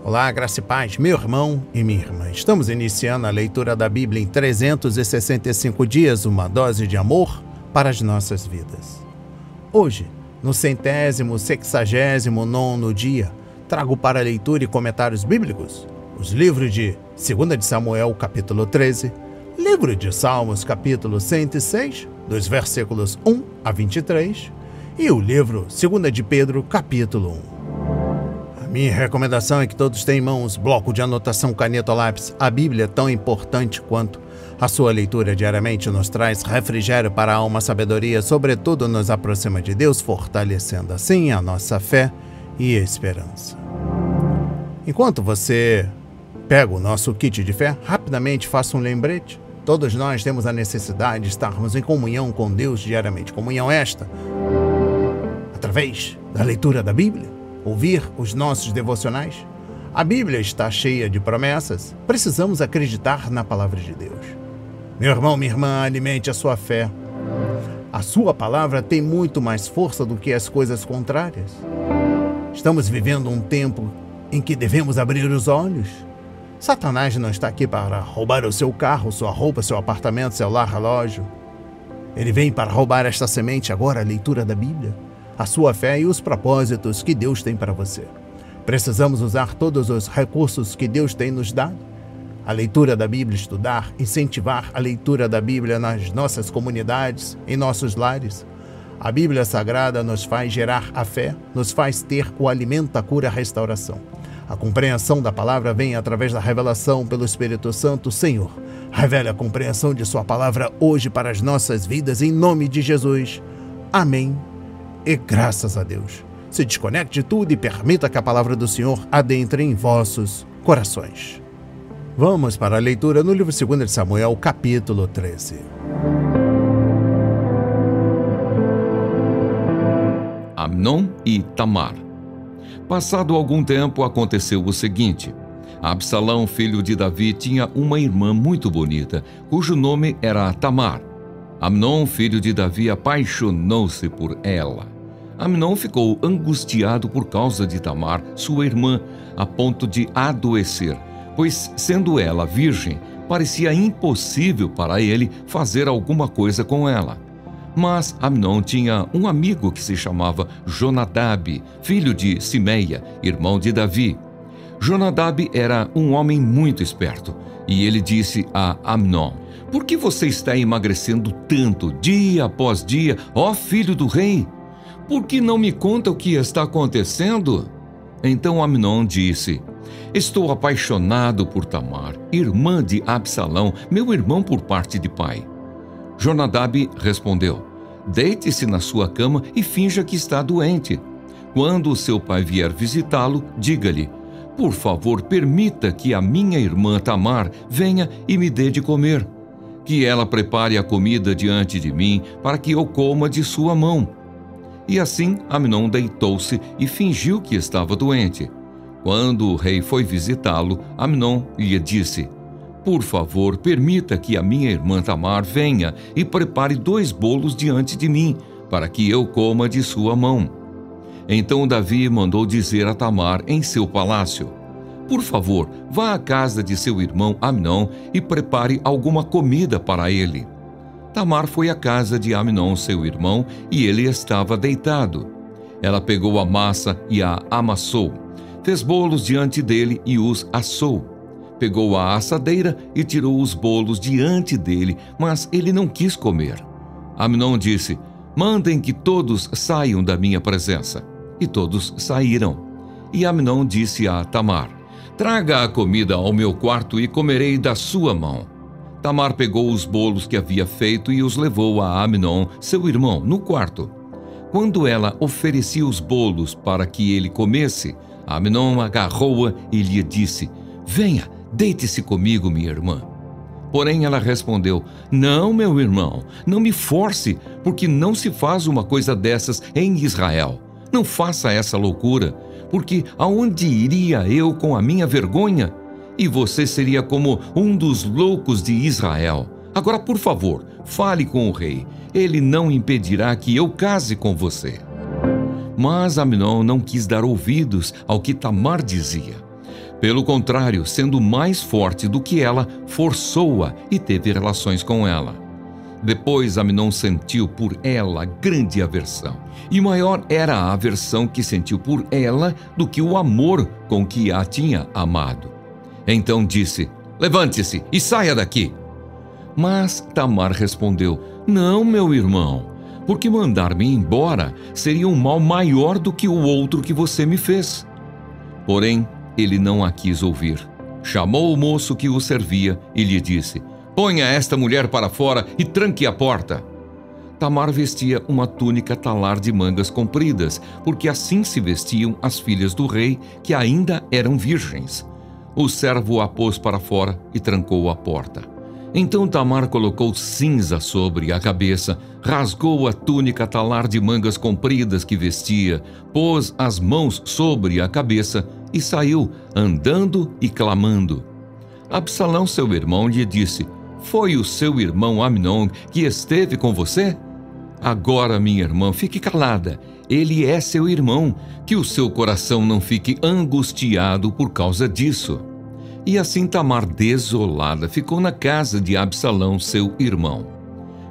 Olá, graça e paz, meu irmão e minha irmã. Estamos iniciando a leitura da Bíblia em 365 dias, uma dose de amor para as nossas vidas. Hoje, no 169º dia, trago para leitura e comentários bíblicos os livros de 2 de Samuel, capítulo 13, livro de Salmos, capítulo 106, dos versículos 1 a 23, e o livro 2 de Pedro, capítulo 1. Minha recomendação é que todos tenham em mãos bloco de anotação, caneta ou lápis. A Bíblia é tão importante quanto a sua leitura diariamente nos traz refrigério para a alma, sabedoria, sobretudo nos aproxima de Deus, fortalecendo assim a nossa fé e esperança. Enquanto você pega o nosso kit de fé, rapidamente faça um lembrete. Todos nós temos a necessidade de estarmos em comunhão com Deus diariamente. Comunhão esta, através da leitura da Bíblia. Ouvir os nossos devocionais. A Bíblia está cheia de promessas. Precisamos acreditar na palavra de Deus. Meu irmão, minha irmã, alimente a sua fé. A sua palavra tem muito mais força do que as coisas contrárias. Estamos vivendo um tempo em que devemos abrir os olhos. Satanás não está aqui para roubar o seu carro, sua roupa, seu apartamento, celular, relógio. Ele vem para roubar esta semente agora, a leitura da Bíblia, a sua fé e os propósitos que Deus tem para você. Precisamos usar todos os recursos que Deus tem nos dado. A leitura da Bíblia, estudar, incentivar a leitura da Bíblia nas nossas comunidades, em nossos lares. A Bíblia Sagrada nos faz gerar a fé, nos faz ter o alimento, a cura, a restauração. A compreensão da palavra vem através da revelação pelo Espírito Santo. Senhor, revele a compreensão de sua palavra hoje para as nossas vidas, em nome de Jesus. Amém. E graças a Deus. Se desconecte de tudo e permita que a palavra do Senhor adentre em vossos corações. Vamos para a leitura no livro 2 de Samuel, capítulo 13. Amnon e Tamar. Passado algum tempo, aconteceu o seguinte. Absalão, filho de Davi, tinha uma irmã muito bonita, cujo nome era Tamar. Amnon, filho de Davi, apaixonou-se por ela. Amnon ficou angustiado por causa de Tamar, sua irmã, a ponto de adoecer, pois, sendo ela virgem, parecia impossível para ele fazer alguma coisa com ela. Mas Amnon tinha um amigo que se chamava Jonadab, filho de Simeia, irmão de Davi. Jonadab era um homem muito esperto, e ele disse a Amnon: "Por que você está emagrecendo tanto, dia após dia, ó filho do rei? Por que não me conta o que está acontecendo?" Então Amnon disse: "Estou apaixonado por Tamar, irmã de Absalão, meu irmão por parte de pai." Jonadab respondeu: "Deite-se na sua cama e finja que está doente. Quando o seu pai vier visitá-lo, diga-lhe: por favor, permita que a minha irmã Tamar venha e me dê de comer. Que ela prepare a comida diante de mim para que eu coma de sua mão." E assim Amnon deitou-se e fingiu que estava doente. Quando o rei foi visitá-lo, Amnon lhe disse: "Por favor, permita que a minha irmã Tamar venha e prepare 2 bolos diante de mim, para que eu coma de sua mão." Então Davi mandou dizer a Tamar em seu palácio: "Por favor, vá à casa de seu irmão Amnon e prepare alguma comida para ele." Tamar foi à casa de Amnon, seu irmão, e ele estava deitado. Ela pegou a massa e a amassou. Fez bolos diante dele e os assou. Pegou a assadeira e tirou os bolos diante dele, mas ele não quis comer. Amnon disse: "Mandem que todos saiam da minha presença." E todos saíram. E Amnon disse a Tamar: "Traga a comida ao meu quarto e comerei da sua mão." Tamar pegou os bolos que havia feito e os levou a Amnon, seu irmão, no quarto. Quando ela oferecia os bolos para que ele comesse, Amnon agarrou-a e lhe disse: "Venha, deite-se comigo, minha irmã." Porém ela respondeu: "Não, meu irmão, não me force, porque não se faz uma coisa dessas em Israel. Não faça essa loucura, porque aonde iria eu com a minha vergonha? E você seria como um dos loucos de Israel. Agora, por favor, fale com o rei. Ele não impedirá que eu case com você." Mas Amnon não quis dar ouvidos ao que Tamar dizia. Pelo contrário, sendo mais forte do que ela, forçou-a e teve relações com ela. Depois Amnon sentiu por ela grande aversão, e maior era a aversão que sentiu por ela do que o amor com que a tinha amado. Então disse: levante-se e saia daqui. Mas Tamar respondeu: não, meu irmão, porque mandar-me embora seria um mal maior do que o outro que você me fez. Porém, ele não a quis ouvir. Chamou o moço que o servia e lhe disse: ponha esta mulher para fora e tranque a porta. Tamar vestia uma túnica talar de mangas compridas, porque assim se vestiam as filhas do rei, que ainda eram virgens. O servo a pôs para fora e trancou a porta. Então Tamar colocou cinza sobre a cabeça, rasgou a túnica talar de mangas compridas que vestia, pôs as mãos sobre a cabeça e saiu, andando e clamando. Absalão, seu irmão, lhe disse: foi o seu irmão Amnon que esteve com você? Agora, minha irmã, fique calada. Ele é seu irmão, que o seu coração não fique angustiado por causa disso. E assim Tamar, desolada, ficou na casa de Absalão, seu irmão.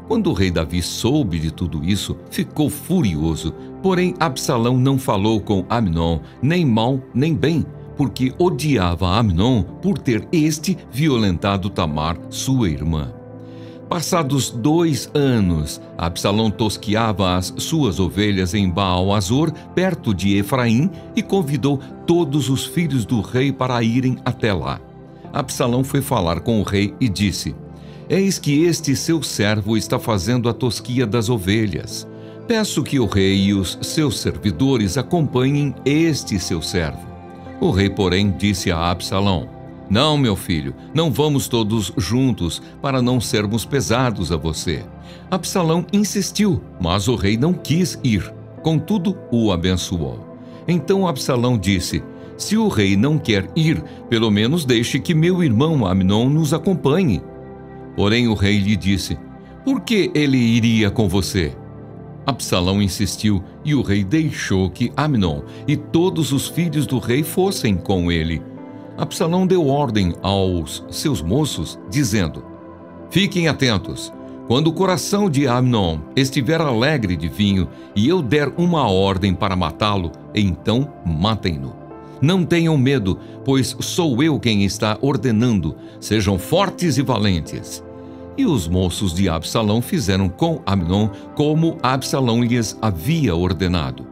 Quando o rei Davi soube de tudo isso, ficou furioso. Porém, Absalão não falou com Amnon, nem mal nem bem, porque odiava Amnon por ter violentado Tamar, sua irmã. Passados 2 anos, Absalão tosqueava as suas ovelhas em Baal-Azor, perto de Efraim, e convidou todos os filhos do rei para irem até lá. Absalão foi falar com o rei e disse: eis que este seu servo está fazendo a tosquia das ovelhas. Peço que o rei e os seus servidores acompanhem este seu servo. O rei, porém, disse a Absalão: não, meu filho, não vamos todos juntos, para não sermos pesados a você. Absalão insistiu, mas o rei não quis ir. Contudo, o abençoou. Então Absalão disse: se o rei não quer ir, pelo menos deixe que meu irmão Amnon nos acompanhe. Porém o rei lhe disse: por que ele iria com você? Absalão insistiu, e o rei deixou que Amnon e todos os filhos do rei fossem com ele. Absalão deu ordem aos seus moços, dizendo: fiquem atentos. Quando o coração de Amnon estiver alegre de vinho e eu der uma ordem para matá-lo, então matem-no. Não tenham medo, pois sou eu quem está ordenando. Sejam fortes e valentes. E os moços de Absalão fizeram com Amnon como Absalão lhes havia ordenado.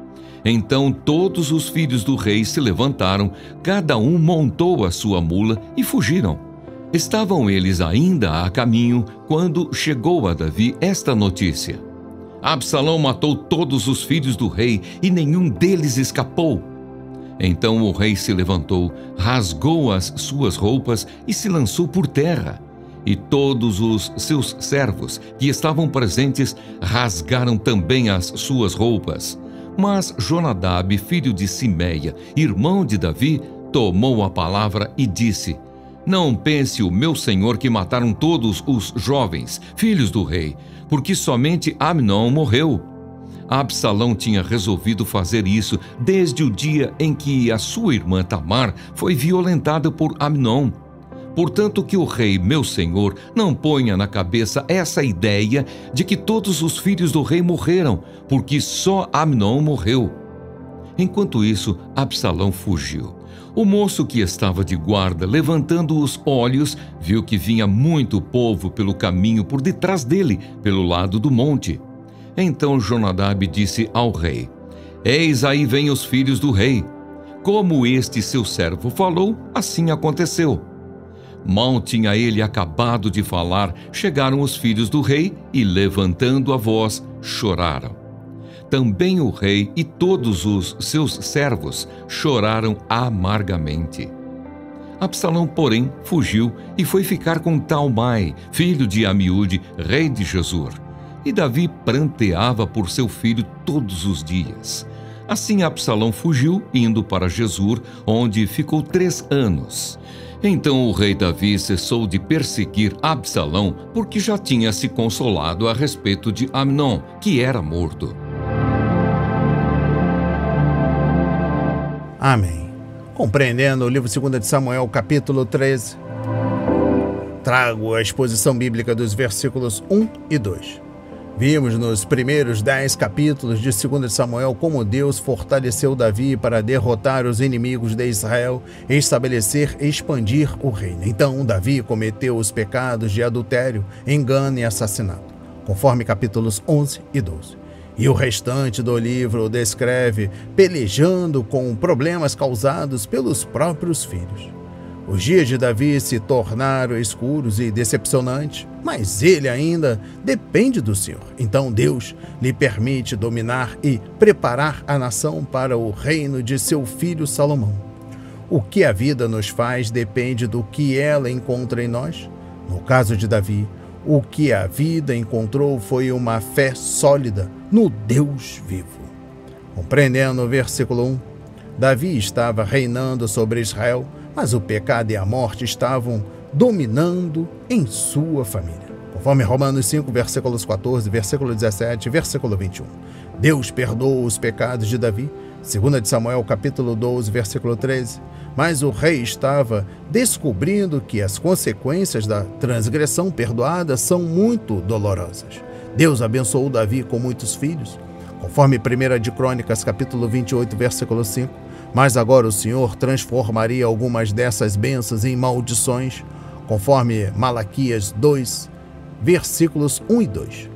Então todos os filhos do rei se levantaram, cada um montou a sua mula e fugiram. Estavam eles ainda a caminho quando chegou a Davi esta notícia: Absalão matou todos os filhos do rei e nenhum deles escapou. Então o rei se levantou, rasgou as suas roupas e se lançou por terra. E todos os seus servos que estavam presentes rasgaram também as suas roupas. Mas Jonadab, filho de Simeia, irmão de Davi, tomou a palavra e disse: não pense o meu senhor que mataram todos os jovens, filhos do rei, porque somente Amnon morreu. Absalão tinha resolvido fazer isso desde o dia em que a sua irmã Tamar foi violentada por Amnon. Portanto, que o rei, meu senhor, não ponha na cabeça essa ideia de que todos os filhos do rei morreram, porque só Amnon morreu. Enquanto isso, Absalão fugiu. O moço que estava de guarda, levantando os olhos, viu que vinha muito povo pelo caminho por detrás dele, pelo lado do monte. Então Jonadab disse ao rei: eis aí vêm os filhos do rei. Como este seu servo falou, assim aconteceu. Mal tinha ele acabado de falar, chegaram os filhos do rei e, levantando a voz, choraram. Também o rei e todos os seus servos choraram amargamente. Absalão, porém, fugiu e foi ficar com Talmai, filho de Amiúde, rei de Gesur. E Davi pranteava por seu filho todos os dias. Assim Absalão fugiu, indo para Gesur, onde ficou 3 anos. Então o rei Davi cessou de perseguir Absalão, porque já tinha se consolado a respeito de Amnon, que era morto. Amém. Compreendendo o livro 2 de Samuel, capítulo 13, trago a exposição bíblica dos versículos 1 e 2. Vimos nos primeiros 10 capítulos de 2 de Samuel como Deus fortaleceu Davi para derrotar os inimigos de Israel e estabelecer e expandir o reino. Então, Davi cometeu os pecados de adultério, engano e assassinato, conforme capítulos 11 e 12. E o restante do livro descreve pelejando com problemas causados pelos próprios filhos. Os dias de Davi se tornaram escuros e decepcionantes, mas ele ainda depende do Senhor. Então Deus lhe permite dominar e preparar a nação para o reino de seu filho Salomão. O que a vida nos faz depende do que ela encontra em nós. No caso de Davi, o que a vida encontrou foi uma fé sólida no Deus vivo. Compreendendo o versículo 1, Davi estava reinando sobre Israel, mas o pecado e a morte estavam dominando em sua família. Conforme Romanos 5, versículos 14, versículo 17 e versículo 21. Deus perdoou os pecados de Davi, 2 de Samuel, capítulo 12, versículo 13. Mas o rei estava descobrindo que as consequências da transgressão perdoada são muito dolorosas. Deus abençoou Davi com muitos filhos, conforme 1 de Crônicas, capítulo 28, versículo 5. Mas agora o Senhor transformaria algumas dessas bênçãos em maldições, conforme Malaquias 2, versículos 1 e 2.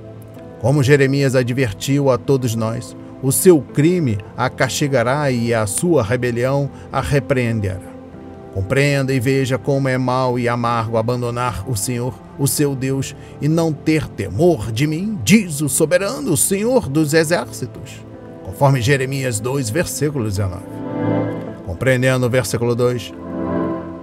Como Jeremias advertiu a todos nós, o seu crime a castigará e a sua rebelião a repreenderá. Compreenda e veja como é mau e amargo abandonar o Senhor, o seu Deus, e não ter temor de mim, diz o soberano, o Senhor dos exércitos. Conforme Jeremias 2, versículo 19. Compreendendo o versículo 2,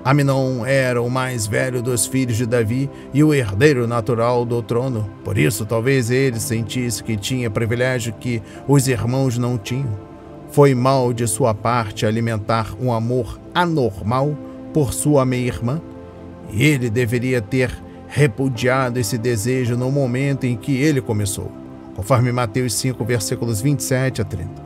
Amnon era o mais velho dos filhos de Davi e o herdeiro natural do trono. Por isso, talvez ele sentisse que tinha privilégio que os irmãos não tinham. Foi mal de sua parte alimentar um amor anormal por sua meia-irmã, e ele deveria ter repudiado esse desejo no momento em que ele começou, conforme Mateus 5, versículos 27 a 30.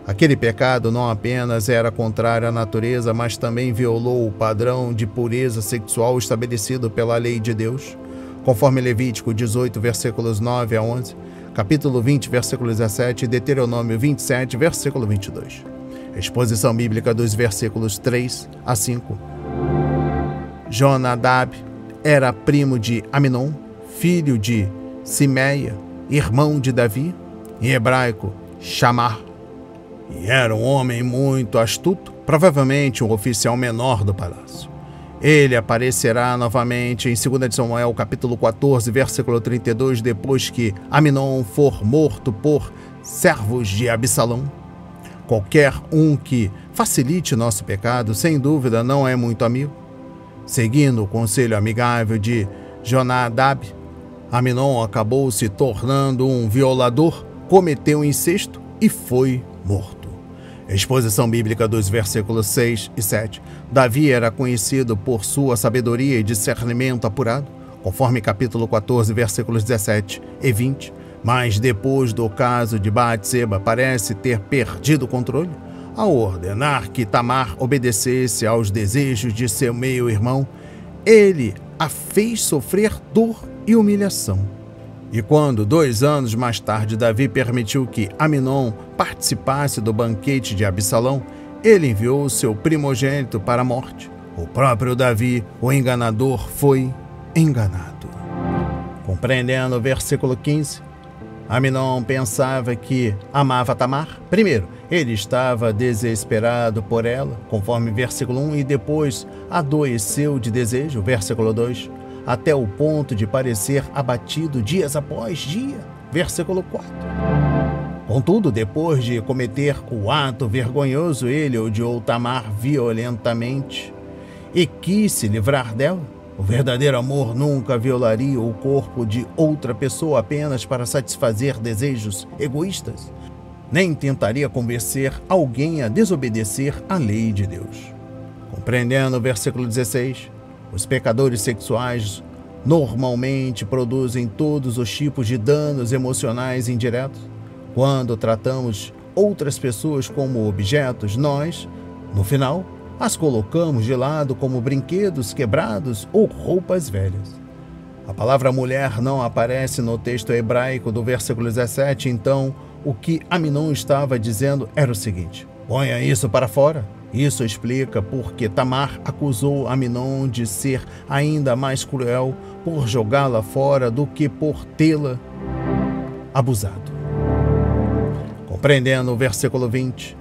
Aquele pecado não apenas era contrário à natureza, mas também violou o padrão de pureza sexual estabelecido pela lei de Deus, conforme Levítico 18, versículos 9 a 11, capítulo 20, versículo 17 e Deuteronômio 27, versículo 22. Exposição bíblica dos versículos 3 a 5. Jonadab era primo de Amnon, filho de Simeia, irmão de Davi, em hebraico, Chamar. E era um homem muito astuto, provavelmente um oficial menor do palácio. Ele aparecerá novamente em 2 de Samuel, capítulo 14, versículo 32, depois que Amnon for morto por servos de Absalão. Qualquer um que facilite nosso pecado, sem dúvida, não é muito amigo. Seguindo o conselho amigável de Jonadab, Amnon acabou se tornando um violador, cometeu incesto e foi morto. Exposição bíblica dos versículos 6 e 7. Davi era conhecido por sua sabedoria e discernimento apurado, conforme capítulo 14, versículos 17 e 20. Mas depois do caso de Batseba, parece ter perdido o controle ao ordenar que Tamar obedecesse aos desejos de seu meio-irmão. Ele a fez sofrer dor e humilhação. E quando, 2 anos mais tarde, Davi permitiu que Amnon participasse do banquete de Absalão, ele enviou seu primogênito para a morte. O próprio Davi, o enganador, foi enganado. Compreendendo o versículo 15, Amnon pensava que amava Tamar. Primeiro, ele estava desesperado por ela, conforme versículo 1, e depois adoeceu de desejo, versículo 2, até o ponto de parecer abatido dias após dia, versículo 4. Contudo, depois de cometer o ato vergonhoso, ele odiou Tamar violentamente e quis se livrar dela. O verdadeiro amor nunca violaria o corpo de outra pessoa apenas para satisfazer desejos egoístas, nem tentaria convencer alguém a desobedecer à lei de Deus. Compreendendo o versículo 16, os pecadores sexuais normalmente produzem todos os tipos de danos emocionais indiretos. Quando tratamos outras pessoas como objetos, nós, no final, as colocamos de lado como brinquedos quebrados ou roupas velhas. A palavra mulher não aparece no texto hebraico do versículo 17, então o que Amnon estava dizendo era o seguinte: ponha isso para fora. Isso explica porque Tamar acusou Amnon de ser ainda mais cruel por jogá-la fora do que por tê-la abusado. Compreendendo o versículo 20,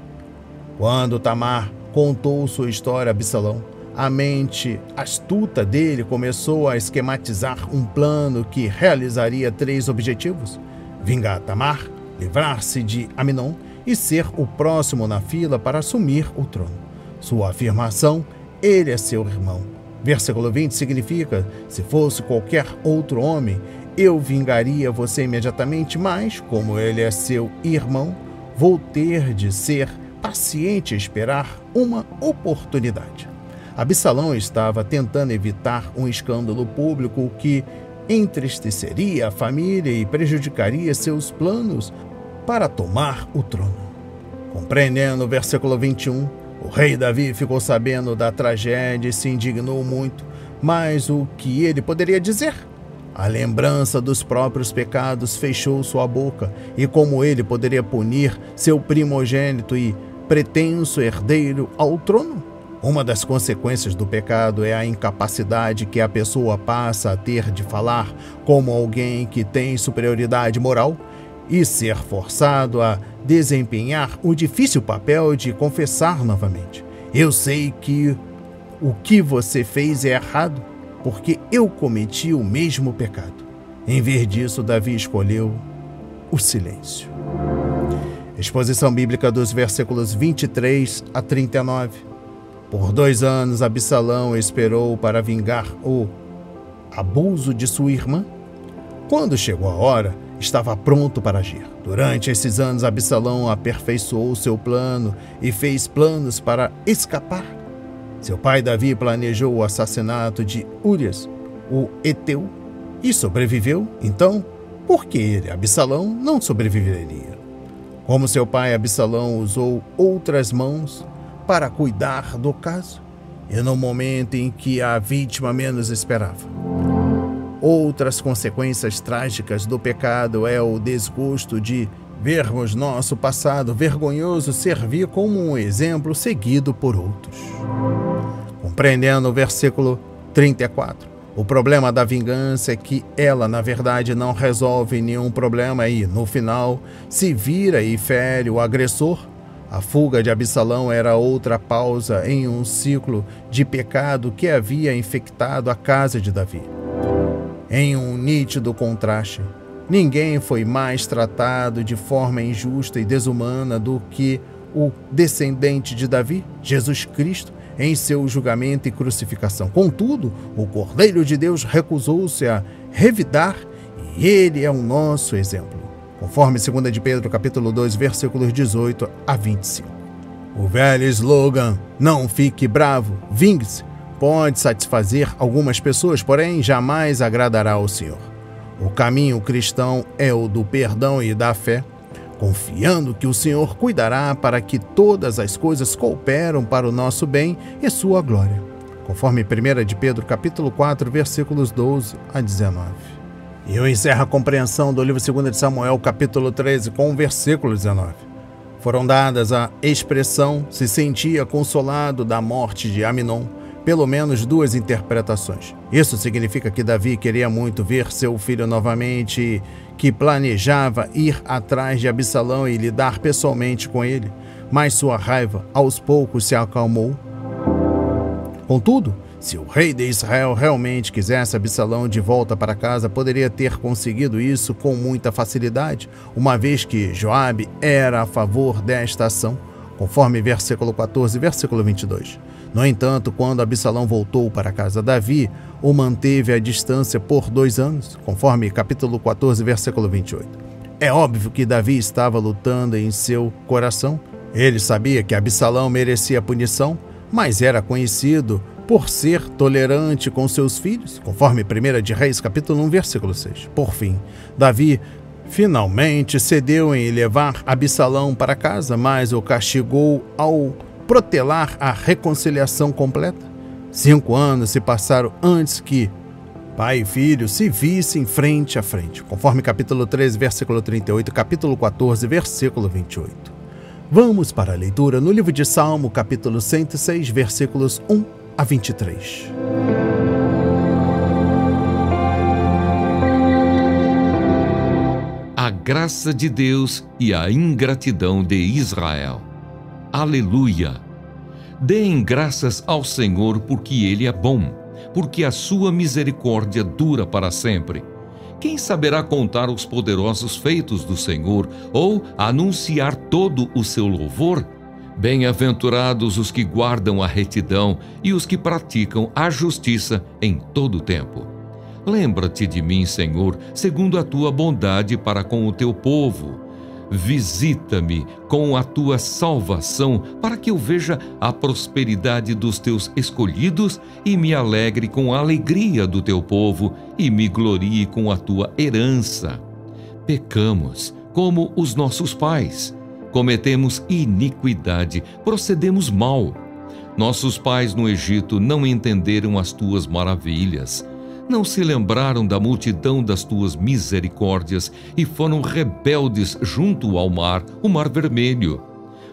quando Tamar contou sua história a Absalão, a mente astuta dele começou a esquematizar um plano que realizaria 3 objetivos: vingar Tamar, livrar-se de Amnon e ser o próximo na fila para assumir o trono. Sua afirmação: ele é seu irmão. Versículo 20 significa: se fosse qualquer outro homem, eu vingaria você imediatamente, mas como ele é seu irmão, vou ter de ser paciente e esperar uma oportunidade. Absalão estava tentando evitar um escândalo público que entristeceria a família e prejudicaria seus planos para tomar o trono. Compreendendo o versículo 21, o rei Davi ficou sabendo da tragédia e se indignou muito, mas o que ele poderia dizer? A lembrança dos próprios pecados fechou sua boca, e como ele poderia punir seu primogênito e pretenso herdeiro ao trono? Uma das consequências do pecado é a incapacidade que a pessoa passa a ter de falar como alguém que tem superioridade moral e ser forçado a desempenhar o difícil papel de confessar novamente: eu sei que o que você fez é errado, porque eu cometi o mesmo pecado. Em vez disso, Davi escolheu o silêncio. Exposição bíblica dos versículos 23 a 39. Por 2 anos, Absalão esperou para vingar o abuso de sua irmã. Quando chegou a hora, estava pronto para agir. Durante esses anos, Absalão aperfeiçoou seu plano e fez planos para escapar. Seu pai Davi planejou o assassinato de Urias, o Heteu, e sobreviveu. Então, por que ele, Absalão, não sobreviveria? Como seu pai, Absalão usou outras mãos para cuidar do caso, e no momento em que a vítima menos esperava. Outras consequências trágicas do pecado é o desgosto de vermos nosso passado vergonhoso servir como um exemplo seguido por outros. Compreendendo o versículo 34, o problema da vingança é que ela, na verdade, não resolve nenhum problema e, no final, se vira e fere o agressor. A fuga de Absalão era outra pausa em um ciclo de pecado que havia infectado a casa de Davi. Em um nítido contraste, ninguém foi mais tratado de forma injusta e desumana do que o descendente de Davi, Jesus Cristo, em seu julgamento e crucificação. Contudo, o Cordeiro de Deus recusou-se a revidar e ele é o nosso exemplo. Conforme 2 de Pedro, capítulo 2, versículos 18 a 25. O velho slogan, não fique bravo, vingue-se, pode satisfazer algumas pessoas, porém jamais agradará ao Senhor. O caminho cristão é o do perdão e da fé, confiando que o Senhor cuidará para que todas as coisas cooperam para o nosso bem e sua glória. Conforme 1 de Pedro, capítulo 4, versículos 12 a 19. E eu encerro a compreensão do livro 2 de Samuel, capítulo 13, com o versículo 19. Foram dadas a expressão se sentia consolado da morte de Amnon, pelo menos 2 interpretações. Isso significa que Davi queria muito ver seu filho novamente e que planejava ir atrás de Absalão e lidar pessoalmente com ele, mas sua raiva aos poucos se acalmou. Contudo, se o rei de Israel realmente quisesse Absalão de volta para casa, poderia ter conseguido isso com muita facilidade, uma vez que Joabe era a favor desta ação, conforme versículo 14 e versículo 22. No entanto, quando Absalão voltou para casa, Davi o manteve à distância por 2 anos, conforme capítulo 14, versículo 28. É óbvio que Davi estava lutando em seu coração. Ele sabia que Absalão merecia punição, mas era conhecido por ser tolerante com seus filhos, conforme 1 de Reis, capítulo 1, versículo 6. Por fim, Davi finalmente cedeu em levar Absalão para casa, mas o castigou ao protelar a reconciliação completa. 5 anos se passaram antes que pai e filho se vissem frente a frente, conforme capítulo 13, versículo 38, capítulo 14, versículo 28. Vamos para a leitura no livro de Salmo, capítulo 106, versículos 1 a 23. A graça de Deus e a ingratidão de Israel. Aleluia! Deem graças ao Senhor porque Ele é bom, porque a sua misericórdia dura para sempre. Quem saberá contar os poderosos feitos do Senhor ou anunciar todo o seu louvor? Bem-aventurados os que guardam a retidão e os que praticam a justiça em todo o tempo. Lembra-te de mim, Senhor, segundo a tua bondade para com o teu povo. Visita-me com a tua salvação, para que eu veja a prosperidade dos teus escolhidos e me alegre com a alegria do teu povo e me glorie com a tua herança. Pecamos como os nossos pais, cometemos iniquidade, procedemos mal. Nossos pais no Egito não entenderam as tuas maravilhas. Não se lembraram da multidão das tuas misericórdias e foram rebeldes junto ao mar, o Mar Vermelho.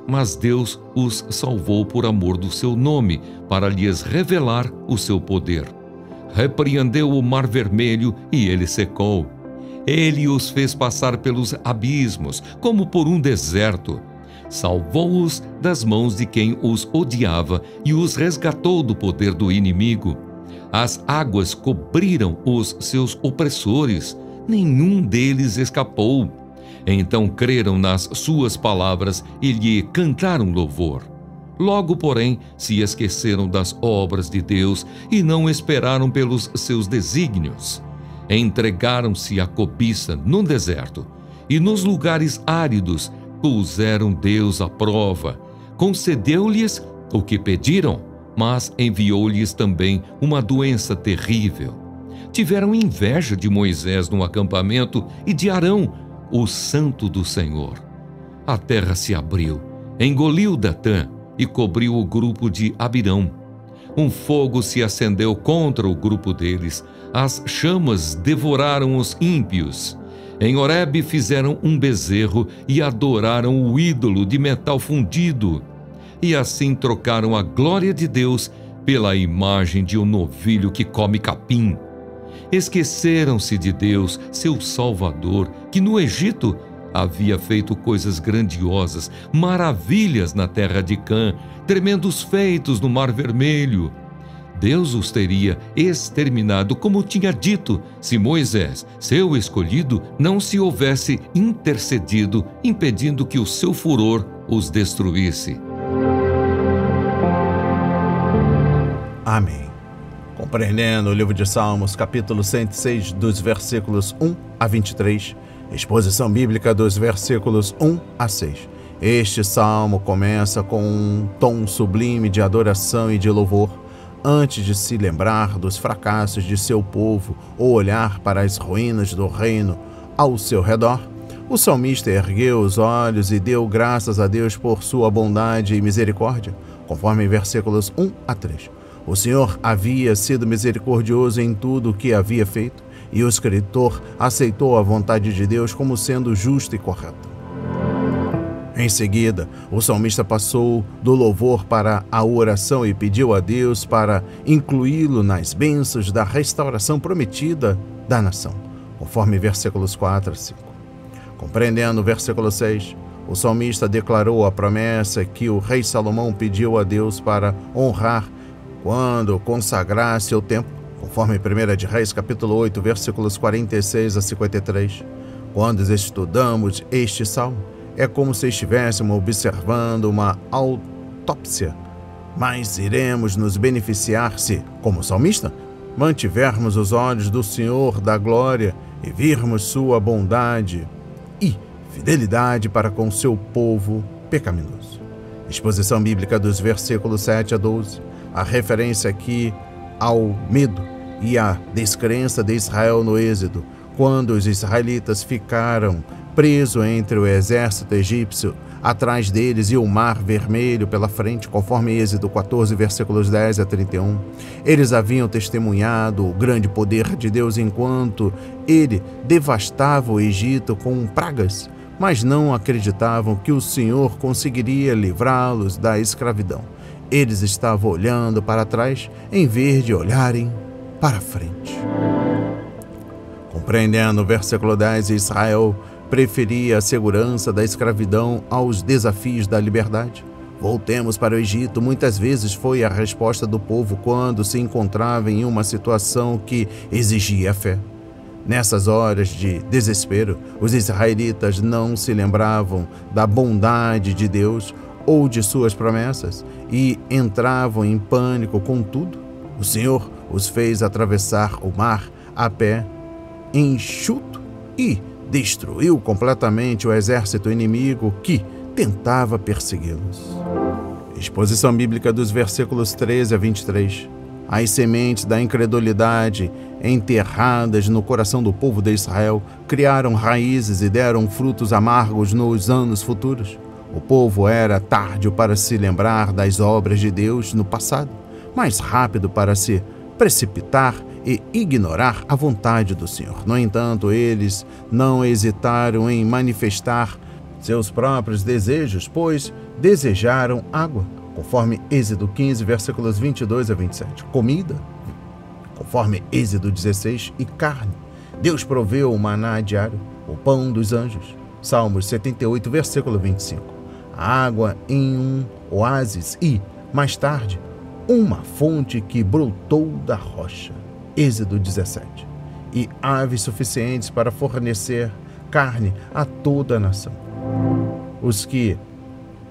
Mas Deus os salvou por amor do seu nome, para lhes revelar o seu poder. Repreendeu o Mar Vermelho e ele secou. Ele os fez passar pelos abismos, como por um deserto. Salvou-os das mãos de quem os odiava e os resgatou do poder do inimigo. As águas cobriram os seus opressores, nenhum deles escapou. Então creram nas suas palavras e lhe cantaram louvor. Logo, porém, se esqueceram das obras de Deus e não esperaram pelos seus desígnios. Entregaram-se à cobiça no deserto e nos lugares áridos puseram Deus à prova. Concedeu-lhes o que pediram, mas enviou-lhes também uma doença terrível. Tiveram inveja de Moisés no acampamento e de Arão, o santo do Senhor. A terra se abriu, engoliu Datã e cobriu o grupo de Abirão. Um fogo se acendeu contra o grupo deles, as chamas devoraram os ímpios. Em Horebe fizeram um bezerro e adoraram o ídolo de metal fundido. E assim trocaram a glória de Deus pela imagem de um novilho que come capim. Esqueceram-se de Deus, seu Salvador, que no Egito havia feito coisas grandiosas, maravilhas na terra de Cã, tremendos feitos no Mar Vermelho. Deus os teria exterminado, como tinha dito, se Moisés, seu escolhido, não se houvesse intercedido, impedindo que o seu furor os destruísse. Amém. Compreendendo o livro de Salmos, capítulo 106, dos versículos 1 a 23, exposição bíblica dos versículos 1 a 6. Este salmo começa com um tom sublime de adoração e de louvor, antes de se lembrar dos fracassos de seu povo ou olhar para as ruínas do reino ao seu redor. O salmista ergueu os olhos e deu graças a Deus por sua bondade e misericórdia, conforme versículos 1 a 3. O Senhor havia sido misericordioso em tudo o que havia feito, e o escritor aceitou a vontade de Deus como sendo justa e correta. Em seguida, o salmista passou do louvor para a oração e pediu a Deus para incluí-lo nas bênçãos da restauração prometida da nação, conforme versículos 4 a 5. Compreendendo o versículo 6, o salmista declarou a promessa que o rei Salomão pediu a Deus para honrar quando consagrasse o templo, conforme 1 de Reis, capítulo 8, versículos 46 a 53. Quando estudamos este salmo, é como se estivéssemos observando uma autópsia, mas iremos nos beneficiar se, como salmista, mantivermos os olhos do Senhor da glória e virmos sua bondade e fidelidade para com seu povo pecaminoso. Exposição bíblica dos versículos 7 a 12. A referência aqui ao medo e à descrença de Israel no Êxodo, quando os israelitas ficaram presos entre o exército egípcio, atrás deles e o mar vermelho pela frente, conforme Êxodo 14, versículos 10 a 31. Eles haviam testemunhado o grande poder de Deus enquanto ele devastava o Egito com pragas, mas não acreditavam que o Senhor conseguiria livrá-los da escravidão. Eles estavam olhando para trás em vez de olharem para frente. Compreendendo o versículo 10, Israel preferia a segurança da escravidão aos desafios da liberdade. Voltemos para o Egito. Muitas vezes foi a resposta do povo quando se encontrava em uma situação que exigia fé. Nessas horas de desespero, os israelitas não se lembravam da bondade de Deus ou de suas promessas e entravam em pânico com tudo. O Senhor os fez atravessar o mar a pé enxuto e destruiu completamente o exército inimigo que tentava persegui-los. Exposição bíblica dos versículos 13 a 23. As sementes da incredulidade enterradas no coração do povo de Israel criaram raízes e deram frutos amargos nos anos futuros. O povo era tardio para se lembrar das obras de Deus no passado, mais rápido para se precipitar e ignorar a vontade do Senhor. No entanto, eles não hesitaram em manifestar seus próprios desejos, pois desejaram água, conforme Êxodo 15, versículos 22 a 27. Comida, conforme Êxodo 16, e carne. Deus proveu o maná diário, o pão dos anjos. Salmos 78, versículo 25. A água em um oásis e, mais tarde, uma fonte que brotou da rocha. Êxodo 17. E aves suficientes para fornecer carne a toda a nação. Os que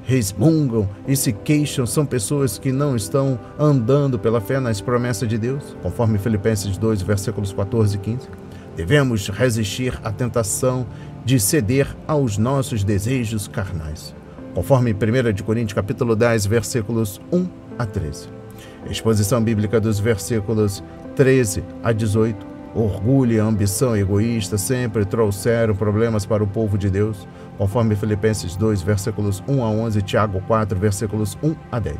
resmungam e se queixam são pessoas que não estão andando pela fé nas promessas de Deus, conforme Filipenses 2, versículos 14 e 15. Devemos resistir à tentação de ceder aos nossos desejos carnais, conforme 1 Coríntios capítulo 10, versículos 1 a 13. Exposição bíblica dos versículos 13 a 18. Orgulho e ambição egoísta sempre trouxeram problemas para o povo de Deus, conforme Filipenses 2, versículos 1 a 11 e Tiago 4, versículos 1 a 10.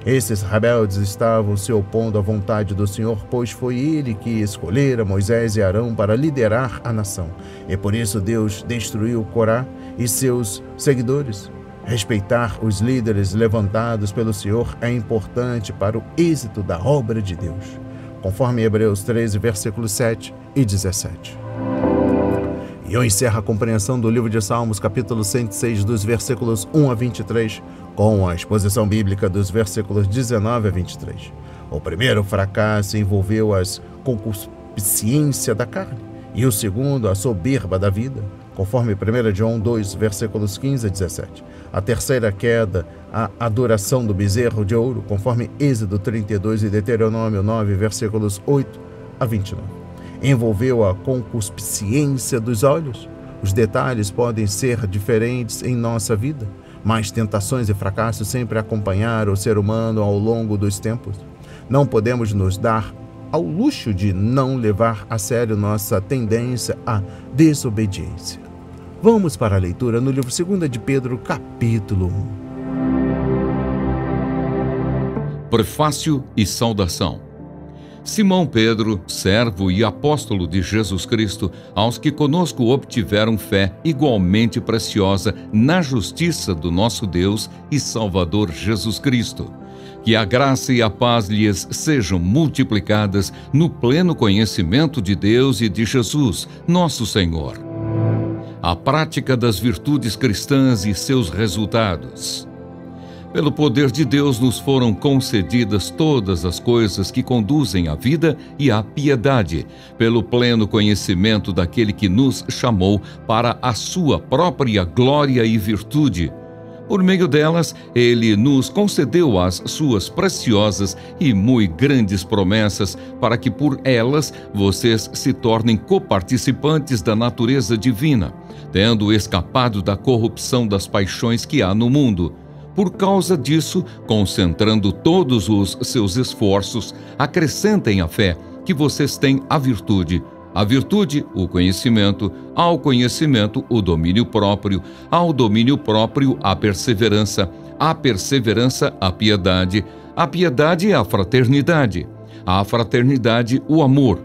Esses rebeldes estavam se opondo à vontade do Senhor, pois foi Ele que escolhera Moisés e Arão para liderar a nação. E por isso Deus destruiu Corá e seus seguidores. Respeitar os líderes levantados pelo Senhor é importante para o êxito da obra de Deus, conforme Hebreus 13, versículos 7 e 17. E eu encerro a compreensão do livro de Salmos, capítulo 106, dos versículos 1 a 23, com a exposição bíblica dos versículos 19 a 23. O primeiro fracasso envolveu a concupiscência da carne, e o segundo, a soberba da vida, conforme 1 João 2, versículos 15 a 17. A terceira queda, a adoração do bezerro de ouro, conforme Êxodo 32 e Deuteronômio 9, versículos 8 a 29. Envolveu a concupiscência dos olhos. Os detalhes podem ser diferentes em nossa vida, mas tentações e fracassos sempre acompanharam o ser humano ao longo dos tempos. Não podemos nos dar ao luxo de não levar a sério nossa tendência à desobediência. Vamos para a leitura no livro 2 de Pedro, capítulo 1. Prefácio e saudação. Simão Pedro, servo e apóstolo de Jesus Cristo, aos que conosco obtiveram fé igualmente preciosa na justiça do nosso Deus e Salvador Jesus Cristo. Que a graça e a paz lhes sejam multiplicadas no pleno conhecimento de Deus e de Jesus, nosso Senhor. A prática das virtudes cristãs e seus resultados. Pelo poder de Deus nos foram concedidas todas as coisas que conduzem à vida e à piedade, pelo pleno conhecimento daquele que nos chamou para a sua própria glória e virtude. Por meio delas, Ele nos concedeu as suas preciosas e muito grandes promessas, para que por elas vocês se tornem coparticipantes da natureza divina, tendo escapado da corrupção das paixões que há no mundo. Por causa disso, concentrando todos os seus esforços, acrescentem à fé, que vocês têm a virtude, à virtude, o conhecimento, ao conhecimento, o domínio próprio, ao domínio próprio, a perseverança, à perseverança, a piedade, a fraternidade, à fraternidade, o amor.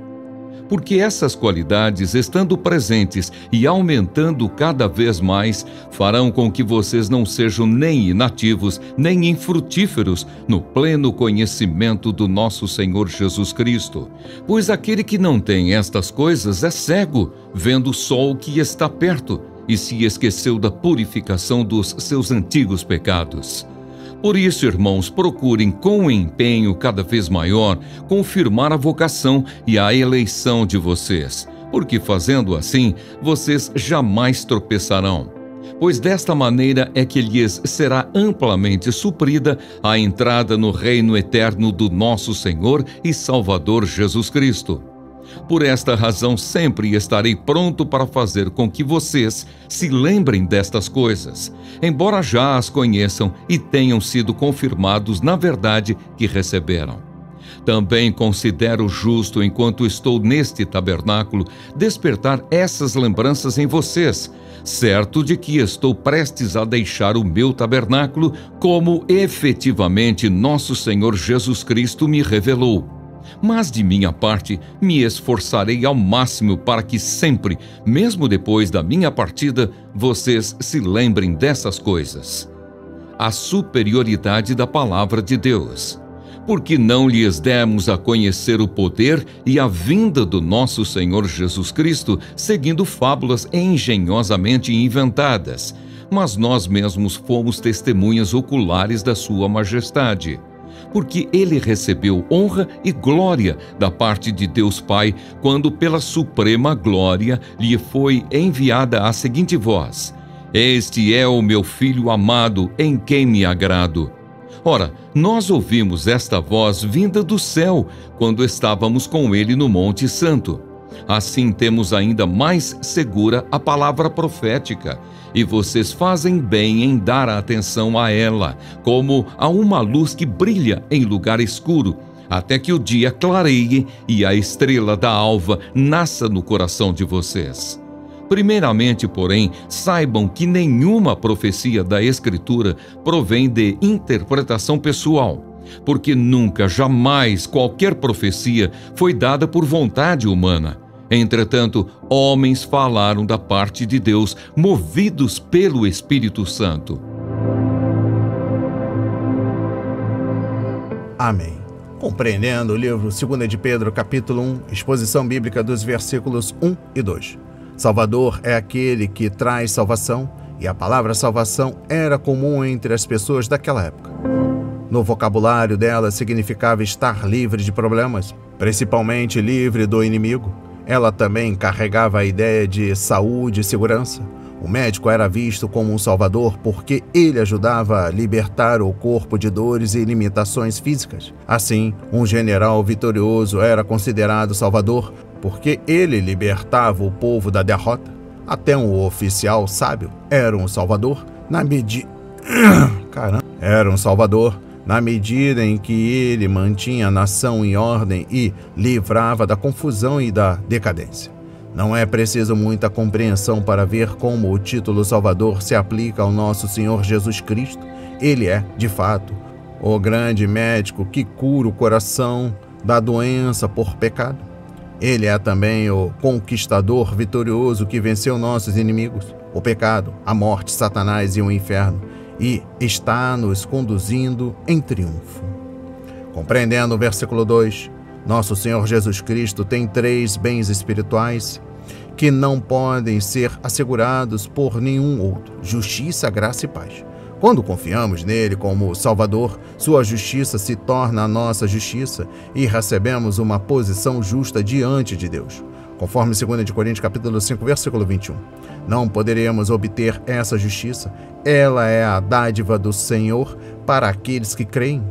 Porque essas qualidades, estando presentes e aumentando cada vez mais, farão com que vocês não sejam nem inativos, nem infrutíferos no pleno conhecimento do nosso Senhor Jesus Cristo. Pois aquele que não tem estas coisas é cego, vendo só o que está perto, e se esqueceu da purificação dos seus antigos pecados. Por isso, irmãos, procurem com empenho cada vez maior confirmar a vocação e a eleição de vocês, porque fazendo assim, vocês jamais tropeçarão. Pois desta maneira é que lhes será amplamente suprida a entrada no reino eterno do nosso Senhor e Salvador Jesus Cristo. Por esta razão, sempre estarei pronto para fazer com que vocês se lembrem destas coisas, embora já as conheçam e tenham sido confirmados na verdade que receberam. Também considero justo, enquanto estou neste tabernáculo, despertar essas lembranças em vocês, certo de que estou prestes a deixar o meu tabernáculo, como efetivamente nosso Senhor Jesus Cristo me revelou. Mas de minha parte, me esforçarei ao máximo para que sempre, mesmo depois da minha partida, vocês se lembrem dessas coisas. A superioridade da palavra de Deus. Porque não lhes demos a conhecer o poder e a vinda do nosso Senhor Jesus Cristo, seguindo fábulas engenhosamente inventadas, mas nós mesmos fomos testemunhas oculares da sua majestade. Porque ele recebeu honra e glória da parte de Deus Pai, quando pela suprema glória lhe foi enviada a seguinte voz: Este é o meu Filho amado, em quem me agrado. Ora, nós ouvimos esta voz vinda do céu, quando estávamos com ele no Monte Santo. Assim temos ainda mais segura a palavra profética, e vocês fazem bem em dar atenção a ela, como a uma luz que brilha em lugar escuro, até que o dia clareie e a estrela da alva nasça no coração de vocês. Primeiramente, porém, saibam que nenhuma profecia da Escritura provém de interpretação pessoal, porque nunca, jamais, qualquer profecia foi dada por vontade humana. Entretanto, homens falaram da parte de Deus, movidos pelo Espírito Santo. Amém. Compreendendo o livro 2 de Pedro, capítulo 1, exposição bíblica dos versículos 1 e 2. Salvador é aquele que traz salvação, e a palavra salvação era comum entre as pessoas daquela época. No vocabulário dela significava estar livre de problemas, principalmente livre do inimigo. Ela também carregava a ideia de saúde e segurança. O médico era visto como um salvador porque ele ajudava a libertar o corpo de dores e limitações físicas. Assim, um general vitorioso era considerado salvador porque ele libertava o povo da derrota. Até um oficial sábio era um salvador na medida em que ele mantinha a nação em ordem e livrava da confusão e da decadência. Não é preciso muita compreensão para ver como o título Salvador se aplica ao nosso Senhor Jesus Cristo. Ele é, de fato, o grande médico que cura o coração da doença por pecado. Ele é também o conquistador vitorioso que venceu nossos inimigos, o pecado, a morte, Satanás e o inferno, e está nos conduzindo em triunfo. Compreendendo o versículo 2, nosso Senhor Jesus Cristo tem 3 bens espirituais que não podem ser assegurados por nenhum outro: justiça, graça e paz. Quando confiamos nele como Salvador, sua justiça se torna a nossa justiça e recebemos uma posição justa diante de Deus. Conforme 2 Coríntios capítulo 5, versículo 21. Não poderíamos obter essa justiça. Ela é a dádiva do Senhor para aqueles que creem.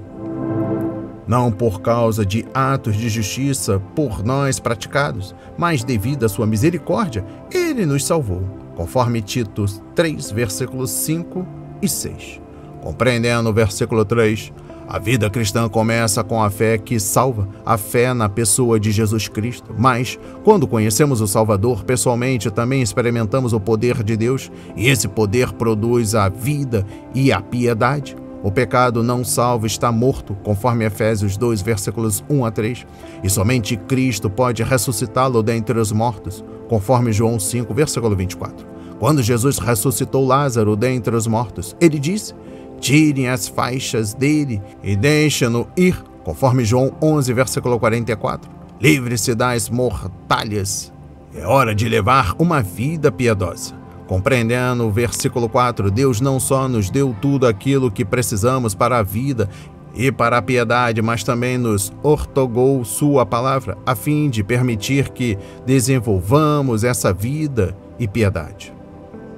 Não por causa de atos de justiça por nós praticados, mas devido à sua misericórdia, ele nos salvou. Conforme Tito 3, versículos 5 e 6. Compreendendo o versículo 3, A vida cristã começa com a fé que salva, a fé na pessoa de Jesus Cristo. Mas, quando conhecemos o Salvador pessoalmente, também experimentamos o poder de Deus, e esse poder produz a vida e a piedade. O pecado não salvo está morto, conforme Efésios 2, versículos 1 a 3, e somente Cristo pode ressuscitá-lo dentre os mortos, conforme João 5, versículo 24. Quando Jesus ressuscitou Lázaro dentre os mortos, ele disse: tirem as faixas dele e deixem-no ir, conforme João 11, versículo 44. Livre-se das mortalhas. É hora de levar uma vida piedosa. Compreendendo o versículo 4, Deus não só nos deu tudo aquilo que precisamos para a vida e para a piedade, mas também nos ortogou sua palavra, a fim de permitir que desenvolvamos essa vida e piedade.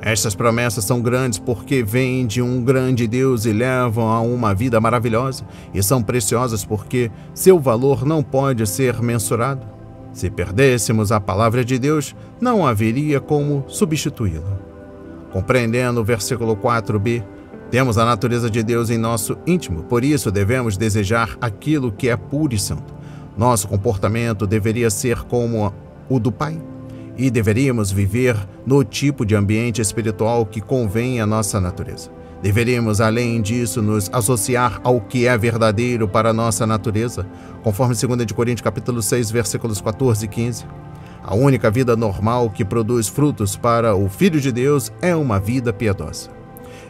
Estas promessas são grandes porque vêm de um grande Deus e levam a uma vida maravilhosa, e são preciosas porque seu valor não pode ser mensurado. Se perdêssemos a palavra de Deus, não haveria como substituí-la. Compreendendo o versículo 4b, temos a natureza de Deus em nosso íntimo, por isso devemos desejar aquilo que é puro e santo. Nosso comportamento deveria ser como o do Pai, e deveríamos viver no tipo de ambiente espiritual que convém à nossa natureza. Deveríamos, além disso, nos associar ao que é verdadeiro para a nossa natureza, conforme 2 Coríntios capítulo 6, versículos 14 e 15. A única vida normal que produz frutos para o Filho de Deus é uma vida piedosa.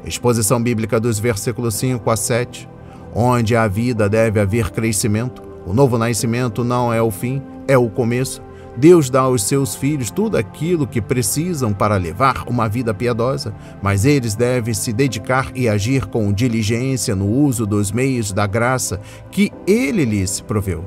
Exposição bíblica dos versículos 5 a 7. Onde a vida deve haver crescimento. O novo nascimento não é o fim, é o começo. Deus dá aos seus filhos tudo aquilo que precisam para levar uma vida piedosa, mas eles devem se dedicar e agir com diligência no uso dos meios da graça que Ele lhes proveu.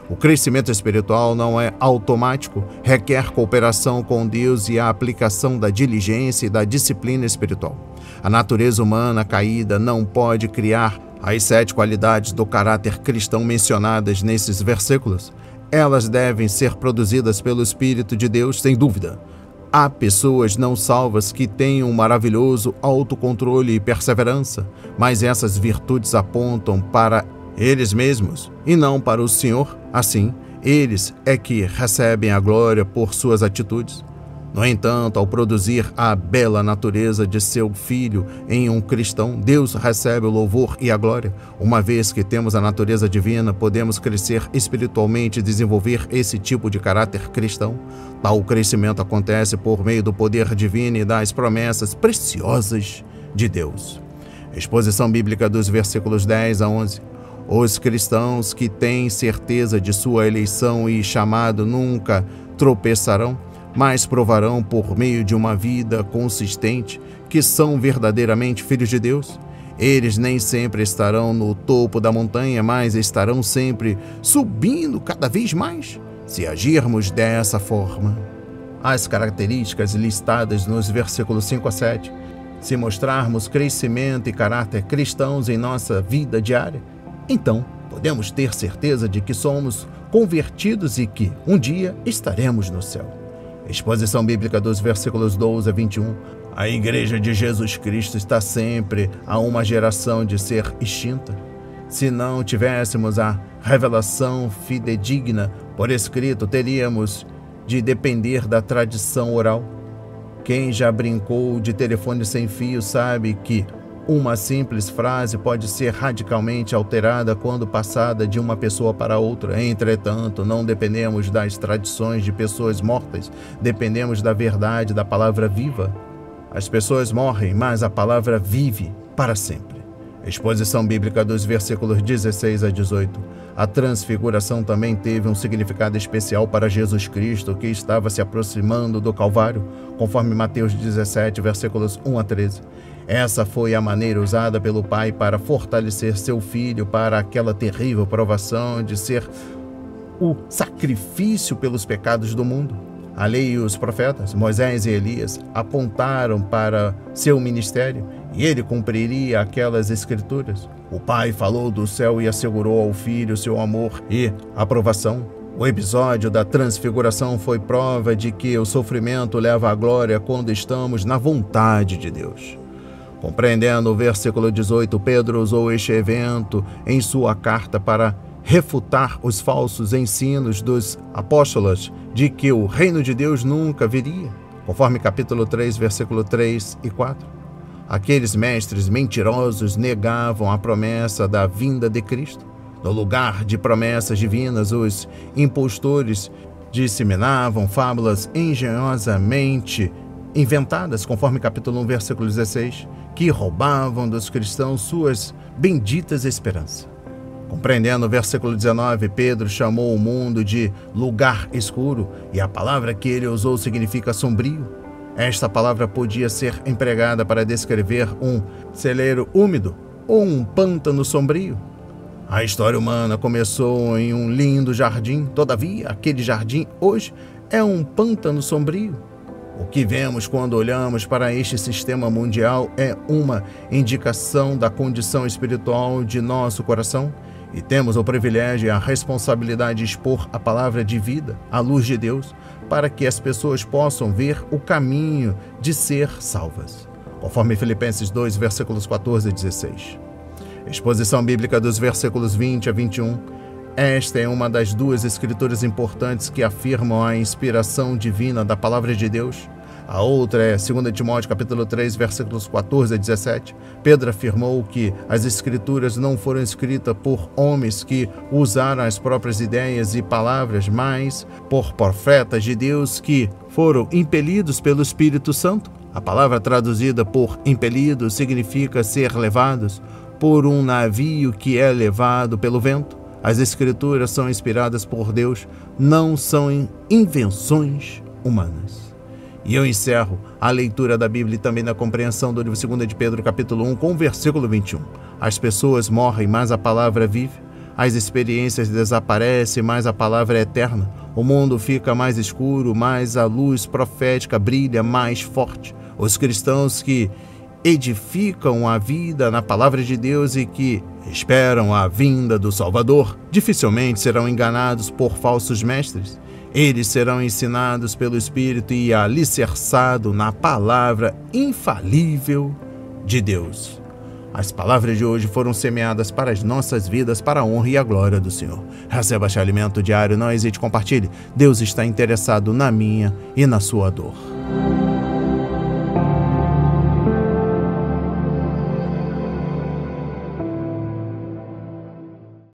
O crescimento espiritual não é automático, requer cooperação com Deus e a aplicação da diligência e da disciplina espiritual. A natureza humana caída não pode criar as 7 qualidades do caráter cristão mencionadas nesses versículos. Elas devem ser produzidas pelo Espírito de Deus, sem dúvida. Há pessoas não salvas que têm um maravilhoso autocontrole e perseverança, mas essas virtudes apontam para eles mesmos e não para o Senhor. Assim, eles é que recebem a glória por suas atitudes. No entanto, ao produzir a bela natureza de seu filho em um cristão, Deus recebe o louvor e a glória. Uma vez que temos a natureza divina, podemos crescer espiritualmente e desenvolver esse tipo de caráter cristão. Tal crescimento acontece por meio do poder divino e das promessas preciosas de Deus. Exposição bíblica dos versículos 10 a 11. Os cristãos que têm certeza de sua eleição e chamado nunca tropeçarão, mas provarão por meio de uma vida consistente que são verdadeiramente filhos de Deus. Eles nem sempre estarão no topo da montanha, mas estarão sempre subindo cada vez mais, se agirmos dessa forma. As características listadas nos versículos 5 a 7, se mostrarmos crescimento e caráter cristãos em nossa vida diária, então podemos ter certeza de que somos convertidos e que um dia estaremos no céu. Exposição bíblica dos versículos 12 a 21. A Igreja de Jesus Cristo está sempre a uma geração de ser extinta. Se não tivéssemos a revelação fidedigna por escrito, teríamos de depender da tradição oral. Quem já brincou de telefone sem fio sabe que uma simples frase pode ser radicalmente alterada quando passada de uma pessoa para outra. Entretanto, não dependemos das tradições de pessoas mortas, dependemos da verdade da palavra viva. As pessoas morrem, mas a palavra vive para sempre. Exposição bíblica dos versículos 16 a 18. A transfiguração também teve um significado especial para Jesus Cristo, que estava se aproximando do Calvário, conforme Mateus 17, versículos 1 a 13. Essa foi a maneira usada pelo Pai para fortalecer seu Filho para aquela terrível provação de ser o sacrifício pelos pecados do mundo. A lei e os profetas, Moisés e Elias, apontaram para seu ministério e ele cumpriria aquelas escrituras. O Pai falou do céu e assegurou ao Filho seu amor e aprovação. O episódio da transfiguração foi prova de que o sofrimento leva à glória quando estamos na vontade de Deus. Compreendendo o versículo 18, Pedro usou este evento em sua carta para refutar os falsos ensinos dos apóstolos de que o reino de Deus nunca viria, conforme capítulo 3, versículo 3 e 4. Aqueles mestres mentirosos negavam a promessa da vinda de Cristo. No lugar de promessas divinas, os impostores disseminavam fábulas engenhosamente inventadas, conforme capítulo 1, versículo 16, que roubavam dos cristãos suas benditas esperanças. Compreendendo o versículo 19, Pedro chamou o mundo de lugar escuro, e a palavra que ele usou significa sombrio. Esta palavra podia ser empregada para descrever um celeiro úmido ou um pântano sombrio. A história humana começou em um lindo jardim, todavia, aquele jardim hoje é um pântano sombrio. O que vemos quando olhamos para este sistema mundial é uma indicação da condição espiritual de nosso coração, e temos o privilégio e a responsabilidade de expor a palavra de vida, a luz de Deus, para que as pessoas possam ver o caminho de ser salvas, conforme Filipenses 2, versículos 14 e 16. Exposição bíblica dos versículos 20 a 21. Esta é uma das duas escrituras importantes que afirmam a inspiração divina da palavra de Deus. A outra é 2 Timóteo capítulo 3, versículos 14 a 17. Pedro afirmou que as escrituras não foram escritas por homens que usaram as próprias ideias e palavras, mas por profetas de Deus que foram impelidos pelo Espírito Santo. A palavra traduzida por impelido significa ser levados por um navio que é levado pelo vento. As escrituras são inspiradas por Deus, não são invenções humanas. E eu encerro a leitura da Bíblia e também na compreensão do livro 2 de Pedro, capítulo 1, com o versículo 21. As pessoas morrem, mas a palavra vive. As experiências desaparecem, mas a palavra é eterna. O mundo fica mais escuro, mas a luz profética brilha mais forte. Os cristãos que edificam a vida na palavra de Deus e que esperam a vinda do Salvador dificilmente serão enganados por falsos mestres. Eles serão ensinados pelo Espírito e alicerçados na palavra infalível de Deus. As palavras de hoje foram semeadas para as nossas vidas, para a honra e a glória do Senhor. Receba este alimento diário, não hesite, compartilhe. Deus está interessado na minha e na sua dor.